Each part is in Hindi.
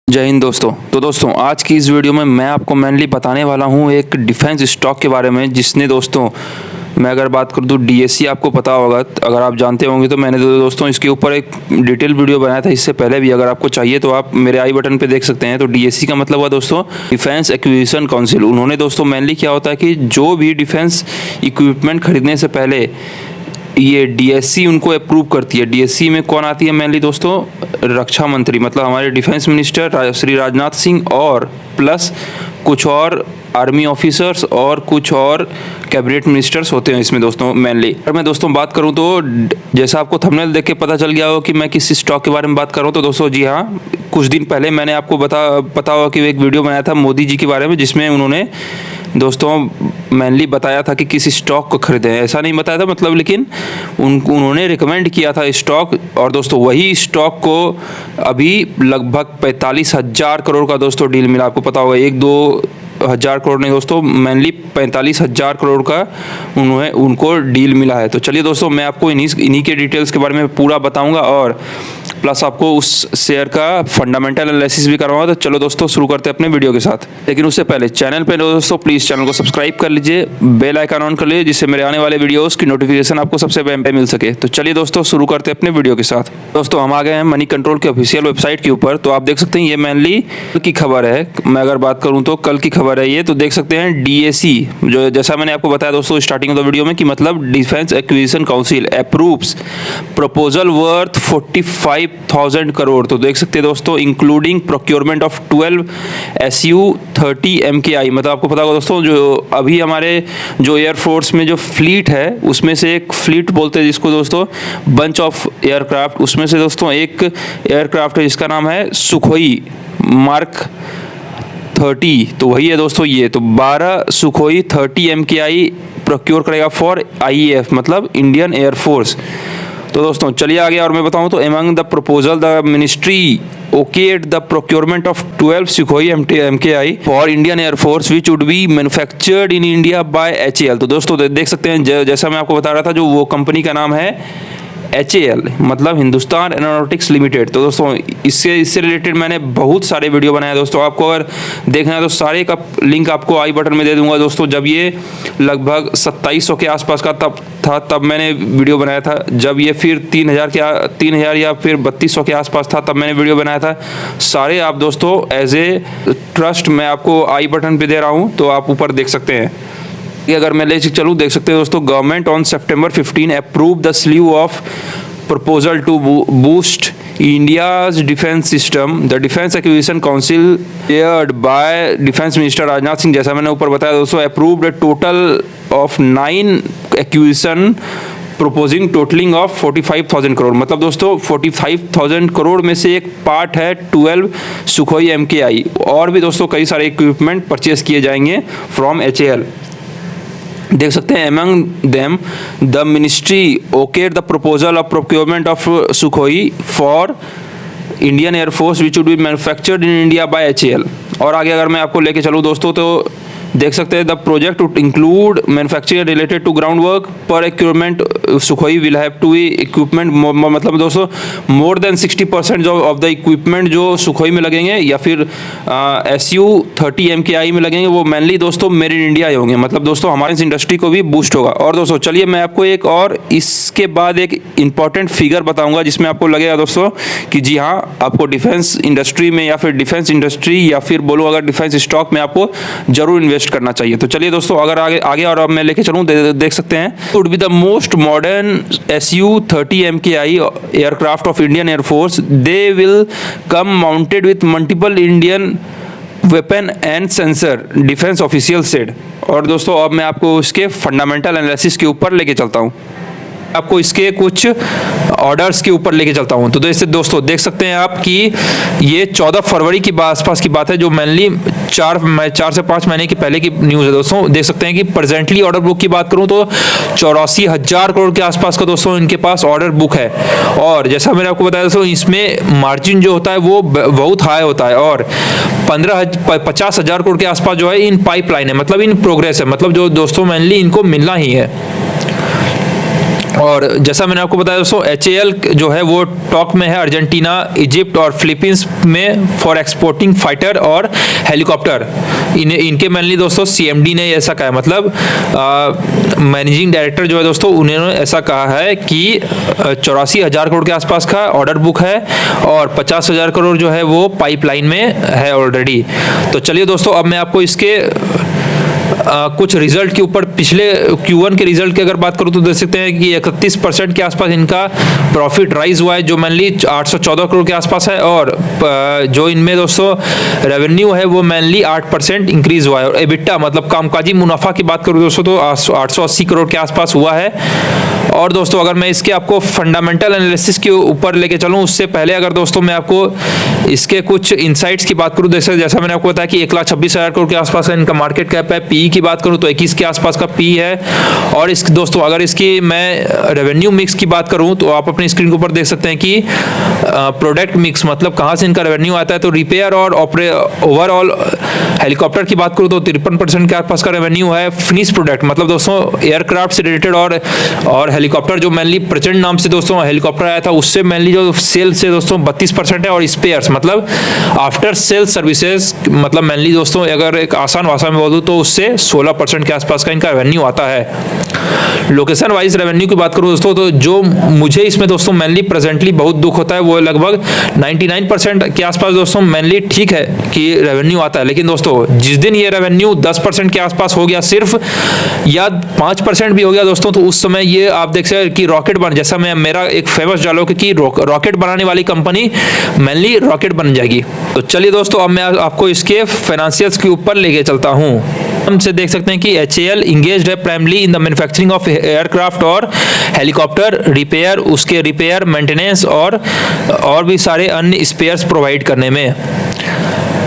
जय हिंद दोस्तों। तो दोस्तों आज की इस वीडियो में मैं आपको मेनली बताने वाला हूं एक डिफेंस स्टॉक के बारे में, जिसने दोस्तों मैं अगर बात करूं तो डीएससी आपको पता होगा, अगर आप जानते होंगे तो मैंने तो दोस्तों इसके ऊपर एक डिटेल वीडियो बनाया था इससे पहले भी। अगर आपको चाहिए तो आप मेरे आई बटन पे देख सकते हैं। तो डीएससी का मतलब हुआ दोस्तों डिफेंस एक्विजिशन काउंसिल। उन्होंने दोस्तों मेनली क्या होता है कि जो भी डिफेंस इक्विपमेंट खरीदने से पहले ये डीएससी उनको अप्रूव करती है। डीएससी में कौन आती है मेनली दोस्तों? रक्षा मंत्री, मतलब हमारे डिफेंस मिनिस्टर श्री राजनाथ सिंह, और प्लस कुछ और आर्मी ऑफिसर्स और कुछ और कैबिनेट मिनिस्टर्स होते हैं इसमें दोस्तों मेनली। अगर मैं दोस्तों बात करूं तो जैसा आपको थंबनेल देख के पता चल गया हो कि मैं किस स्टॉक के बारे में बात कर रहा हूं, तो दोस्तों जी हाँ, कुछ दिन पहले मैंने आपको पता होगा कि एक वीडियो बनाया था मोदी जी के बारे में, जिसमें उन्होंने दोस्तों मेनली बताया था कि किस स्टॉक को खरीदें। ऐसा नहीं बताया था मतलब, लेकिन उन्होंने रिकमेंड किया था स्टॉक, और दोस्तों वही स्टॉक को अभी लगभग 45,000 करोड़ का दोस्तों डील मिला। आपको पता होगा 1-2 हज़ार करोड़ नहीं दोस्तों, मेनली 45,000 करोड़ का उनको डील मिला है। तो चलिए दोस्तों, मैं आपको इन्हीं के डिटेल्स के बारे में पूरा बताऊंगा, और प्लस आपको उस शेयर का फंडामेंटल एनालिसिस भी करवाऊंगा। तो चलो दोस्तों शुरू करते हैं अपने वीडियो के साथ। लेकिन उससे पहले चैनल पे दोस्तों प्लीज़ चैनल को सब्सक्राइब कर लीजिए, बेल आइकन ऑन कर लीजिए, जिससे मेरे आने वाले वीडियोस की नोटिफिकेशन आपको सबसे पहले मिल सके। तो चलिए दोस्तों शुरू करते हैं अपने वीडियो के साथ। दोस्तों हम आ गए हैं मनी कंट्रोल के ऑफिशियल वेबसाइट के ऊपर। तो आप देख सकते हैं ये मेनली कल की खबर है। मैं अगर बात करूँ तो कल की खबर है ये। तो देख सकते हैं डीएसी, जो जैसा मैंने आपको बताया दोस्तों स्टार्टिंग ऑफ द वीडियो में, कि मतलब defence acquisition council approves proposal worth 45,000 crore. तो देख सकते हैं दोस्तों including procurement of 12 SU-30 MKI। मतलब आपको पता होगा दोस्तों, जो अभी हमारे जो एयरफोर्स में जो फ्लीट है उसमें से एक फ्लीट बोलते हैं जिसको दोस्तों बंच ऑफ एयरक्राफ्ट, उसमें से दोस्तों एक एयरक्राफ्ट है जिसका नाम है सुखोई मार्क 30। तो वही है दोस्तों ये। तो 12 सुखोई 30 MKI प्रोक्योर करेगा फॉर IAF, मतलब इंडियन एयरफोर्स। तो दोस्तों चलिए आगे और मैं बताऊं तो among the proposal the ministry okayed the procurement of 12 Sukhoi MKI for Indian Air Force which would be manufactured in India by HAL। तो दोस्तों देख सकते हैं जैसा मैं आपको बता रहा था, जो वो कंपनी का नाम है HAL, मतलब हिंदुस्तान एरोनॉटिक्स लिमिटेड। तो दोस्तों इससे रिलेटेड मैंने बहुत सारे वीडियो बनाए दोस्तों। आपको अगर देखना है तो सारे का लिंक आपको आई बटन में दे दूंगा दोस्तों। जब ये लगभग 2700 के आसपास का तब मैंने वीडियो बनाया था। जब ये फिर 3,000 या फिर 3200 के आसपास था, तब मैंने वीडियो बनाया था। सारे आप दोस्तों एज ए ट्रस्ट मैं आपको आई बटन पे दे रहा हूँ, तो आप ऊपर देख सकते हैं। अगर मैं ले चलूँ, देख सकते हैं दोस्तों, government on September 15 approve the slew of proposal to boost India's defence system. The defence acquisition council chaired by defence minister Rajnath Singh, जैसा मैंने ऊपर बताया दोस्तों, approved a total of 9 acquisition proposing totalling of 45,000 crore. मतलब दोस्तों 45,000 करोड़ में से एक पार्ट है 12 सुखोई MKI, और भी दोस्तों कई सारे इक्विपमेंट परचेज किए जाएंगे फ्रॉम HAL। देख सकते हैं among them the ministry okayed the proposal of procurement of Sukhoi for Indian Air Force which would be manufactured in India by HAL। और आगे अगर मैं आपको लेके चलूँ दोस्तों, तो देख सकते हैं the project to include manufacturing related to ground work पर equipment Sukhoi will have to be equipment, मतलब दोस्तों more than 60% of the equipment जो सुखोई में लगेंगे या फिर SU-30 MKI में लगेंगे, वो मेनली दोस्तों मेड इन इंडिया ही होंगे। मतलब दोस्तों हमारे इस इंडस्ट्री को भी बूस्ट होगा। और दोस्तों चलिए मैं आपको एक और इसके बाद एक इंपॉर्टेंट फिगर बताऊंगा, जिसमें आपको लगेगा दोस्तों कि जी हाँ, आपको डिफेंस इंडस्ट्री में या फिर डिफेंस इंडस्ट्री या फिर बोलूँ अगर डिफेंस स्टॉक में आपको जरूर इन्वेस्ट करना चाहिए। तो चलिए दोस्तों अगर आगे और अब मैं लेके चलूं, देख सकते हैं would be the most modern SU-30 MKI aircraft of Indian air force. They will come mounted with multiple Indian weapon and sensor, defence official said. और दोस्तों अब मैं आपको इसके फंडामेंटल एनालिसिस के ऊपर लेके चलता हूँ, आपको इसके कुछ ऑर्डर्स के ऊपर लेके चलता हूं। तो जैसे दोस्तों देख सकते हैं आप कि ये 14 फरवरी की आसपास की बात है, जो मेनली 4 से 5 महीने की पहले की न्यूज़ है दोस्तों। देख सकते हैं कि प्रेजेंटली ऑर्डर बुक की बात करूं तो 84,000 करोड़ के आसपास का दोस्तों इनके पास ऑर्डर बुक है। और जैसा मैंने आपको बताया दोस्तों, इसमें मार्जिन जो होता है वो बहुत हाई होता है, और 50,000 करोड़ के आसपास जो है इन पाइपलाइन है, मतलब इन प्रोग्रेस है, मतलब जो दोस्तों मेनली इनको मिलना ही है। और जैसा मैंने आपको बताया दोस्तों, HAL जो है वो टॉक में है अर्जेंटीना, इजिप्ट और फिलीपींस में फॉर एक्सपोर्टिंग फाइटर और हेलीकॉप्टर। इनके मेनली दोस्तों CMD ने ऐसा कहा है, मतलब मैनेजिंग डायरेक्टर जो है दोस्तों उन्होंने ऐसा कहा है कि 84,000 करोड़ के आसपास का ऑर्डर बुक है और 50,000 करोड़ जो है वो पाइपलाइन में है ऑलरेडी। तो चलिए दोस्तों, अब मैं आपको इसके कुछ रिजल्ट के ऊपर, पिछले Q1 के रिजल्ट की अगर बात करूं तो देख सकते हैं कि 31% के आसपास इनका प्रॉफिट राइज हुआ है, जो मेनली 814 करोड़ के आसपास है। और जो इनमें दोस्तों रेवेन्यू है वो मेनली 8% इंक्रीज हुआ है। और एबिटा मतलब कामकाजी मुनाफा की बात करूं दोस्तों तो 880 करोड़ के आसपास हुआ है। और दोस्तों अगर मैं इसके आपको फंडामेंटल एनालिसिस के ऊपर लेके चलूं उससे पहले अगर दोस्तों मैं आपको इसके कुछ इंसाइट्स की बात करूं, जैसा मैंने आपको बताया कि 1,26,000 करोड़ के आसपास का इनका मार्केट कैप है। पी की बात करूं तो 21 के आसपास का पी है। और इस दोस्तों अगर इसकी मैं रेवेन्यू मिक्स की बात करूं तो आप अपनी स्क्रीन के ऊपर देख सकते हैं कि प्रोडक्ट मिक्स मतलब कहां से इनका रेवेन्यू आता है। तो रिपेयर और ओवरऑल हेलीकॉप्टर की बात करूं तो 53% के आसपास का रेवेन्यू है। फिनिश प्रोडक्ट मतलब दोस्तों एयरक्राफ्ट से रिलेटेड और हेलीकॉप्टर जो मेनली प्रचंड नाम से दोस्तों हेलीकॉप्टर आया था उससे मेनली जो सेल से दोस्तों 32% है। और स्पेयर्स मतलब आफ्टर सेल सर्विसेज मतलब मेनली दोस्तों अगर एक आसान भाषा में बोलूं तो उससे 16% के आसपास का इनका रेवेन्यू आता है। लोकेशन वाइज रेवेन्यू की बात करूं दोस्तों तो जो मुझे इसमें दोस्तों मेनली प्रेजेंटली बहुत दुख होता है वो लगभग 99% के आसपास दोस्तों मेनली ठीक है कि रेवेन्यू आता है। लेकिन दोस्तों जिस दिन ये रेवेन्यू 10% के आसपास हो गया सिर्फ या 5% भी हो गया दोस्तों तो उस समय ये आप देख सकते हैं कि रॉकेट बन, जैसा मेरा एक फेमस डायलॉग है कि रॉकेट बनाने वाली कंपनी मेनली रॉकेट बन जाएगी। तो चलिए दोस्तों अब मैं आपको इसके फाइनेंशियल्स के ऊपर लेके चलता हूँ। हम से देख सकते हैं कि HAL इंगेज्ड है primarily in the manufacturing of aircraft और हेलीकॉप्टर रिपेयर, उसके रिपेयर मेंटेनेंस और भी सारे अन्य स्पेयर्स प्रोवाइड करने में।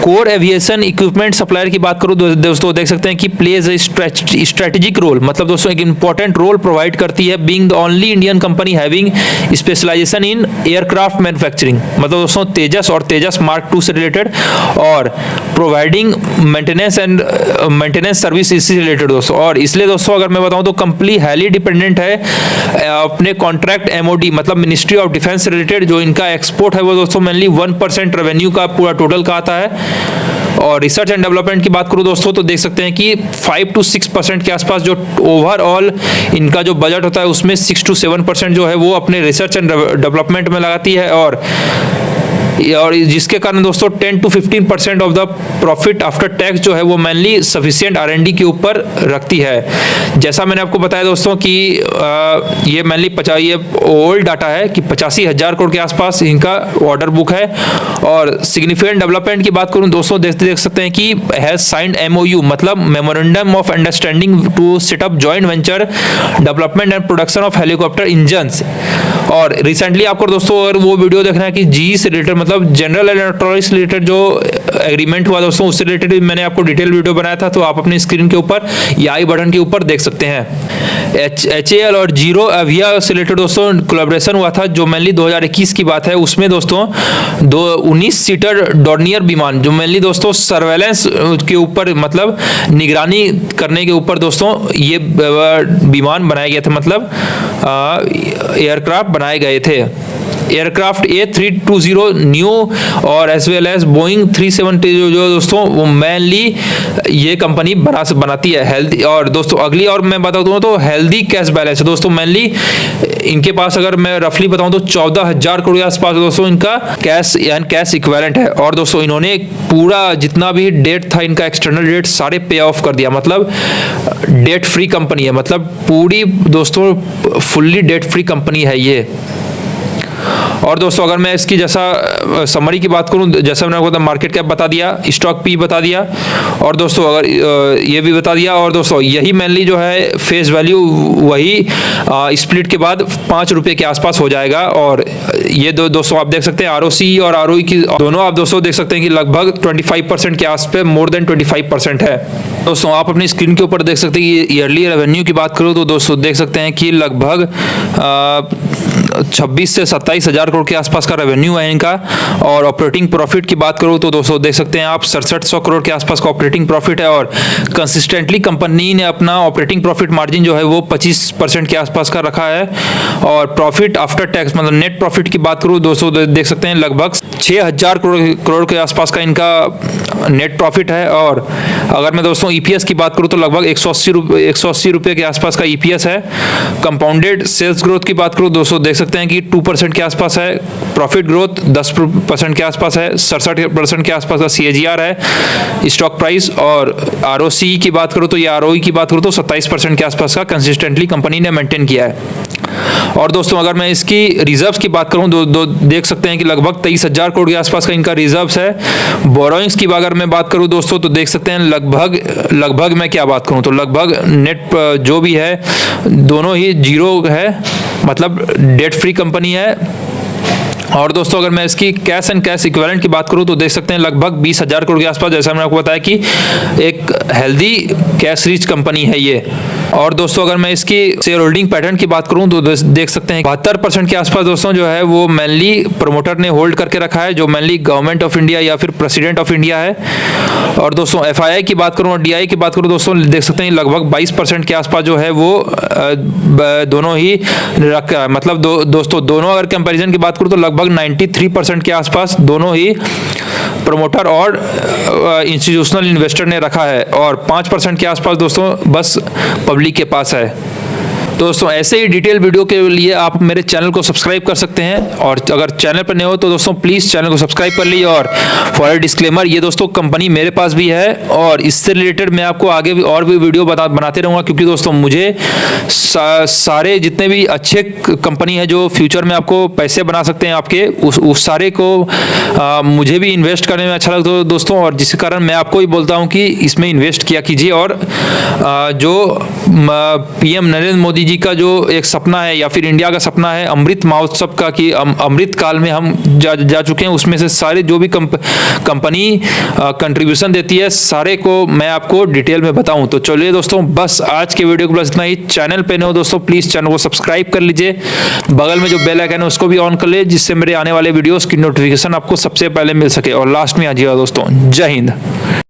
कोर एविएशन इक्विपमेंट सप्लायर की बात करूं दोस्तों देख सकते हैं कि प्लेज स्ट्रेटेजिक रोल मतलब दोस्तों एक इंपॉर्टेंट रोल प्रोवाइड करती है, being the only Indian company having specialisation in aircraft manufacturing मतलब दोस्तों तेजस और तेजस Mark II से रिलेटेड और प्रोवाइडिंग मेंटेनेंस सर्विस इससे रिलेटेड दोस्तों। और इसलिए दोस्तों अगर मैं बताऊं तो कंपनी हाईली डिपेंडेंट है अपने कॉन्ट्रैक्ट MOD मतलब मिनिस्ट्री ऑफ डिफेंस से रिलेटेड। जो इनका एक्सपोर्ट है वो दोस्तों मेनली 1% रेवेन्यू का पूरा टोटल का आता है। और रिसर्च एंड डेवलपमेंट की बात करूं दोस्तों तो देख सकते हैं कि 5 to 6% के आसपास जो ओवरऑल इनका जो बजट होता है उसमें 6 to 7% जो है वो अपने रिसर्च एंड डेवलपमेंट में लगाती है। और जिसके कारण दोस्तों 10 to 15% of the profit after tax जो है वो मेनली सफिशिएंट R&D के ऊपर रखती है। जैसा मैंने आपको बताया दोस्तों कि ये मेनली ये ओल्ड डाटा है कि 85,000 करोड़ के आसपास इनका ऑर्डर बुक है। और सिग्निफिकेंट डेवलपमेंट की बात करूं दोस्तों देख सकते हैं कि हैज साइंड MOU मतलब memorandum of understanding to set up joint venture development and production of helicopter engines. और रिसेंटली आपको दोस्तों अगर वो वीडियो देखना है कि GE से रिलेटेड मतलब जनरल इलेक्ट्रॉनिक्स रिलेटेड जो एग्रीमेंट हुआ दोस्तों उससे रिलेटेड मैंने आपको डिटेल वीडियो बनाया था, तो आप अपनी स्क्रीन के ऊपर या आई बटन के ऊपर देख सकते हैं। HAL और जीरो अविया से रिलेटेड दोस्तों कोलैबोरेशन हुआ था जो मेनली 2021 की बात है। उसमें दोस्तों 19 सीटर डॉर्नियर विमान जो मेनली दोस्तों सर्वेलेंस के ऊपर मतलब निगरानी करने के ऊपर दोस्तों ये विमान बनाए गए थे मतलब एयरक्राफ्ट बनाए गए थे। एयरक्राफ्ट A320 न्यू और एज वेल एज बोइंग 370 जो दोस्तों वो मेनली ये कंपनी बनाती है हेल्दी। और दोस्तों अगली और मैं बता दूं तो हेल्दी कैश बैलेंस है दोस्तों मेनली इनके पास अगर मैं रफली बताऊं तो 14,000 करोड़ के आसपास दोस्तों इनका कैश यानी कैश इक्विवेलेंट है। और दोस्तों इन्होंने पूरा जितना भी डेट था इनका एक्सटर्नल डेट सारे पे ऑफ कर दिया मतलब डेट फ्री कंपनी है मतलब पूरी दोस्तों फुल्ली डेट फ्री कंपनी है ये। और दोस्तों अगर मैं इसकी जैसा समरी की बात करूं जैसा मैंने आपको मार्केट कैप बता दिया, स्टॉक पी बता दिया और दोस्तों अगर ये भी बता दिया। और दोस्तों यही मेनली जो है फेस वैल्यू वही स्प्लिट के बाद 5 रुपये के आसपास हो जाएगा। और ये दोस्तों आप देख सकते हैं ROC और ROE की दोनों आप दोस्तों देख सकते हैं कि लगभग 25% के आसपास मोर देन 25% है। दोस्तों आप अपनी स्क्रीन के ऊपर देख सकते हैं कि ईयरली रेवेन्यू की बात करूँ तो दोस्तों देख सकते हैं कि लगभग 26 से 27 हज़ार करोड़ के आसपास का रेवेन्यू है इनका। और ऑपरेटिंग प्रॉफिट की बात करूँ तो दोस्तों देख सकते हैं आप 6700 करोड़ के आसपास का ऑपरेटिंग प्रॉफिट है। और कंसिस्टेंटली कंपनी ने अपना ऑपरेटिंग प्रॉफिट मार्जिन जो है वो 25% के आसपास का रखा है। और प्रॉफिट आफ्टर टैक्स मतलब नेट प्रॉफिट की बात करूँ दोस्तों देख सकते हैं लगभग 6000 करोड़ के आसपास का इनका नेट प्रॉफिट है। और अगर मैं दोस्तों ईपीएस की बात करूँ तो लगभग 180 रुपये के आसपास का ईपीएस है। कंपाउंडेड सेल्स ग्रोथ की बात करूँ दोस्तों देख सकते हैं कि 2% के आसपास है। प्रॉफिट ग्रोथ 10% के आसपास है। 67% के आसपास का CAGR है स्टॉक प्राइस। और ROCE की बात करूँ तो ये ROE की बात करूँ तो 27% के आसपास का कंसिस्टेंटली कंपनी ने मेंटेन किया है। और दोस्तों अगर मैं इसकी रिजर्व्स की बात करूं देख सकते हैं कि लगभग 23,000 करोड़ के आसपास का इनका रिजर्व्स है। बोरोइंग्स की अगर मैं बात करूं दोस्तों तो देख सकते हैं लगभग मैं क्या बात करूं तो लगभग नेट जो भी है दोनों ही जीरो है, मतलब डेट फ्री कंपनी है। और दोस्तों अगर मैं इसकी कैश एंड कैश इक्विवेलेंट की बात करूं तो देख सकते हैं लगभग 20,000 करोड़ के आसपास, जैसा मैंने आपको बताया कि एक हेल्दी कैश रिच कंपनी है ये। और दोस्तों अगर मैं इसकी शेयर होल्डिंग पैटर्न की बात करूं तो देख सकते हैं 72% के आसपास दोस्तों जो है वो मेनली प्रमोटर ने होल्ड करके रखा है, जो मेनली गवर्नमेंट ऑफ इंडिया या फिर प्रेसिडेंट ऑफ इंडिया है। और दोस्तों FII की बात करूं और DI की बात करूं दोस्तों देख सकते हैं लगभग 22% के आसपास जो है वो दोनों ही रखा है। मतलब दोस्तों दोनों अगर कंपैरिजन की बात करूं तो लगभग 93% के आसपास दोनों ही प्रमोटर और इंस्टीट्यूशनल इन्वेस्टर ने रखा है। और 5% के आसपास दोस्तों बस पब्लिक के पास है। दोस्तों ऐसे ही डिटेल वीडियो के लिए आप मेरे चैनल को सब्सक्राइब कर सकते हैं। और अगर चैनल पर नए हो तो दोस्तों प्लीज़ चैनल को सब्सक्राइब कर लीजिए। और फॉर डिस्क्लेमर ये दोस्तों कंपनी मेरे पास भी है और इससे रिलेटेड मैं आपको आगे भी और भी वीडियो बनाते रहूँगा, क्योंकि दोस्तों मुझे सारे जितने भी अच्छे कंपनी है जो फ्यूचर में आपको पैसे बना सकते हैं आपके उस सारे को मुझे भी इन्वेस्ट करने में अच्छा लगता है दोस्तों। और जिस कारण मैं आपको ही बोलता हूँ कि इसमें इन्वेस्ट किया कीजिए। और जो PM नरेंद्र मोदी जी का जो एक सपना है या फिर इंडिया का सपना है अमृत महोत्सव का, कि अमृत काल में हम जा चुके हैं, उसमें से सारे जो भी कंपनी कंट्रीब्यूशन देती है सारे को मैं आपको डिटेल में बताऊं। तो चलिए दोस्तों बस आज के वीडियो को बस इतना ही। चैनल पे नए हो दोस्तों प्लीज चैनल को सब्सक्राइब कर लीजिए, बगल में जो बेल आइकन है उसको भी ऑन कर लीजिए, जिससे मेरे आने वाले वीडियोस की नोटिफिकेशन आपको सबसे पहले मिल सके। और लास्ट में आ जाइएगा दोस्तों, जय हिंद।